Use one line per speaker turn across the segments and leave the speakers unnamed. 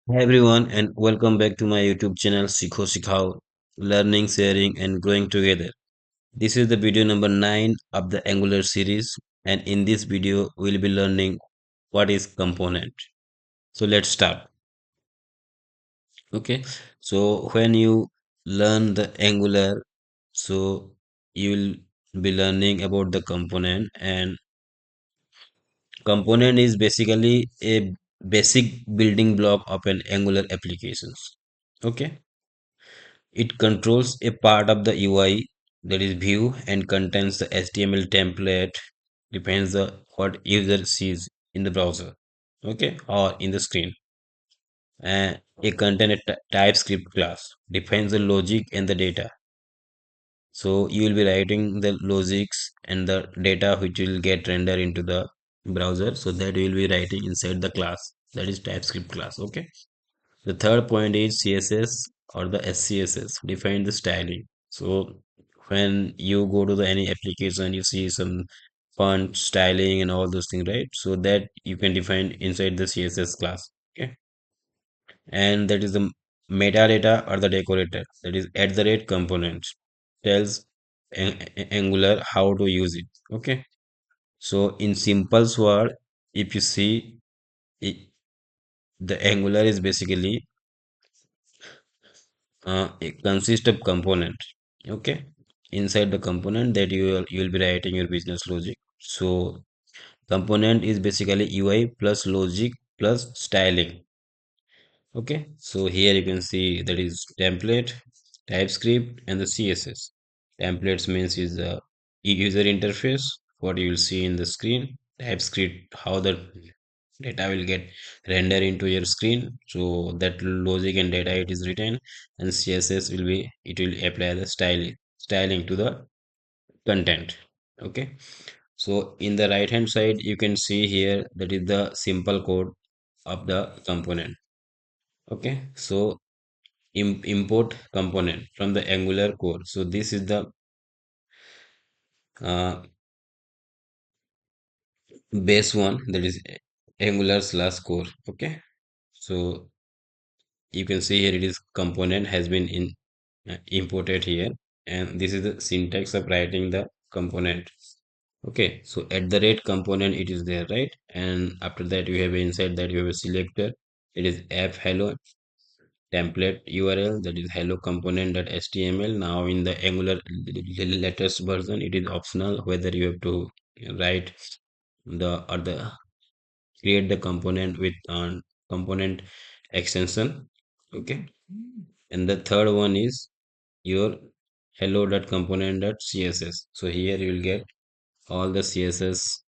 Hi everyone, and welcome back to my YouTube channel Sikho Sikhao, learning, sharing, and growing together. This is the video number 9 of the Angular series, and in this video, we'll be learning what is component. So let's start. Okay, so when you learn the Angular, so you will be learning about the component, and component is basically a basic building block of an Angular applications. Okay. It controls a part of the UI, that is view, and contains the HTML template, depends the what user sees in the browser, okay, or in the screen. And a contain a TypeScript class defines the logic and the data. So you will be writing the logics and the data which will get rendered into the browser. So that you will be writing inside the class, that is TypeScript class. Okay. The third point is CSS or the SCSS, define the styling. So when you go to the any application, you see some font styling and all those things, right? So that you can define inside the CSS class. Okay. And that is the metadata or the decorator. That is at the rate component tells Angular how to use it. Okay. So in simple word, if you see it, the Angular is basically it consists of component. Okay, inside the component that you will be writing your business logic. So component is basically UI plus logic plus styling. Okay, so here you can see that is template, TypeScript, and the CSS. Templates means is the user interface, what you will see in the screen. TypeScript, how the data will get rendered into your screen. So that logic and data it is written, and CSS will be it will apply the styling to the content. Okay. So in the right hand side, you can see here that is the simple code of the component. Okay, so import component from the Angular core. So this is the uh, base one, that is Angular slash core. Okay, so you can see here it is component has been imported here, and this is the syntax of writing the component. Okay, so at the rate component it is there, right? And after that you have inside that you have a selector. It is app hello template URL, that is hello component.html. Now in the Angular latest version, it is optional whether you have to write the create the component with component extension. Okay, and the third one is your hello.component.css. So here you will get all the CSS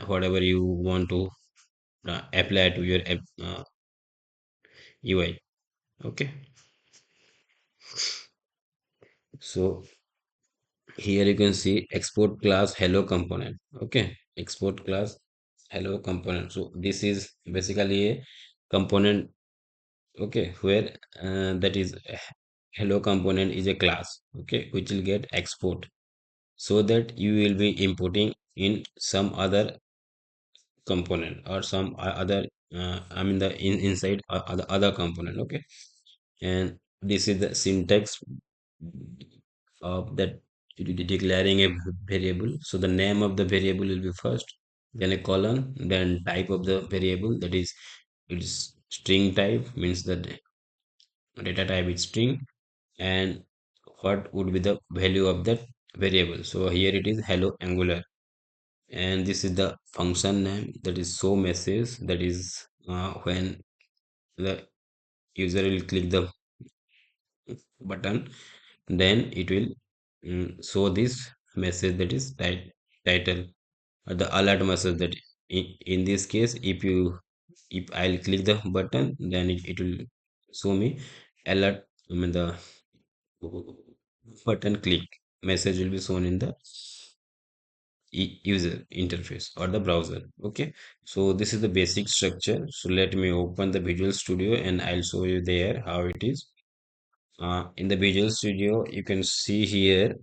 whatever you want to apply to your app, UI. Okay, so here you can see export class hello component. Okay, export class hello component. So this is basically a component. Okay, where that is hello component is a class, okay, which will get export, so that you will be importing in some other component or some other I mean the inside other component. Okay, and this is the syntax of that declaring a variable. So the name of the variable will be first, then a colon, then type of the variable, that is it's string type, means that data type is string, and what would be the value of that variable. So here it is hello Angular, and this is the function name, that is show message, that is when the user will click the button, then it will show this message, that is title, or the alert message, that in this case if I'll click the button, then it will show me alert. I mean the button click message will be shown in the user interface or the browser. Okay, so this is the basic structure. So let me open the Visual Studio and I'll show you there how it is. In the Visual Studio, you can see here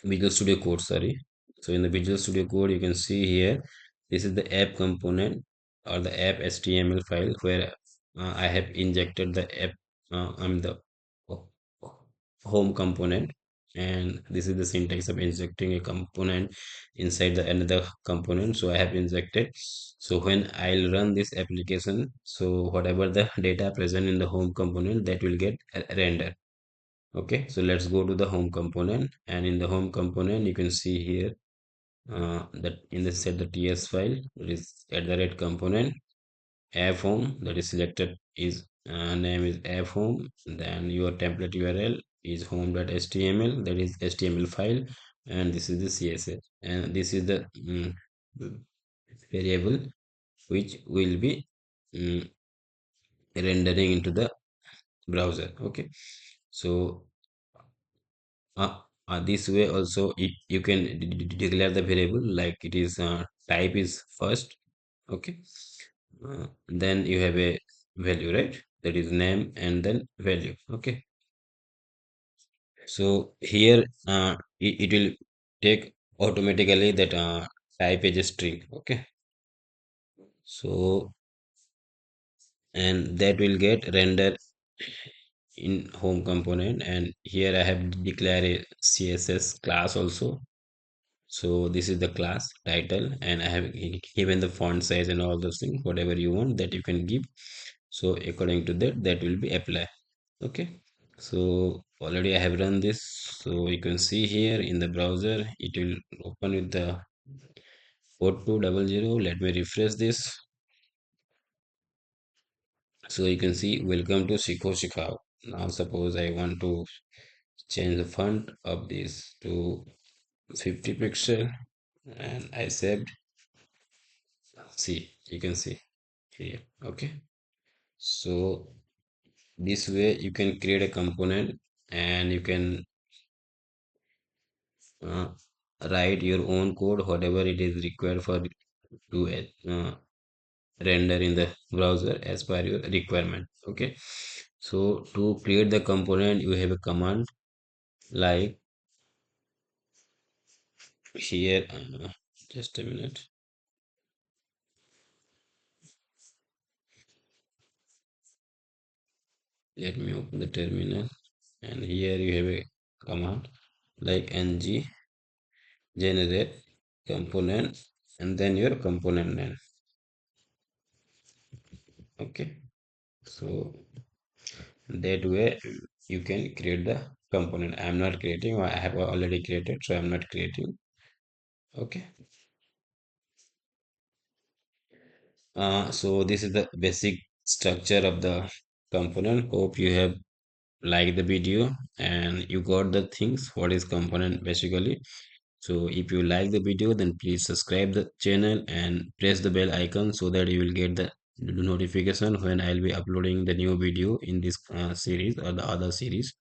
Visual Studio Code, sorry. So in the Visual Studio Code, you can see here, this is the app component or the app HTML file where I have injected the app, the ho- home component, and this is the syntax of injecting a component inside the another component. So I have injected. So when I'll run this application, so whatever the data present in the home component, that will get rendered. Okay, so let's go to the home component, and in the home component you can see here that in the set the ts file, it is at the red component app home, that is selected is name is app home, then your template url is home.html, that is html file, and this is the css, and this is the variable which will be mm, rendering into the browser. Okay, so this way also you can declare the variable like it is type is first. Okay, then you have a value, right? That is name and then value. Okay, so here it will take automatically that type as a string. Okay, so and that will get rendered in home component, and here I have declared a css class also. So this is the class title, and I have given the font size and all those things, whatever you want that you can give. So according to that, that will be apply. Okay, so already I have run this. So you can see here in the browser, it will open with the 4200. Let me refresh this. So you can see welcome to Sikho Sikhao. Now suppose I want to change the font of this to 50 pixel, and I saved. See, you can see here. Okay, so this way you can create a component, and you can uh, write your own code whatever it is required for to render in the browser as per your requirement. Okay, so to create the component you have a command like here, just a minute, let me open the terminal, and here you have a command like ng generate component, and then your component name. Okay, so that way you can create the component. I am not creating, or I have already created, so I'm not creating. Okay, so this is the basic structure of the component. Hope you have liked the video and you got the things what is component basically. So if you like the video, then please subscribe the channel and press the bell icon so that you will get the notification when I'll be uploading the new video in this series or the other series.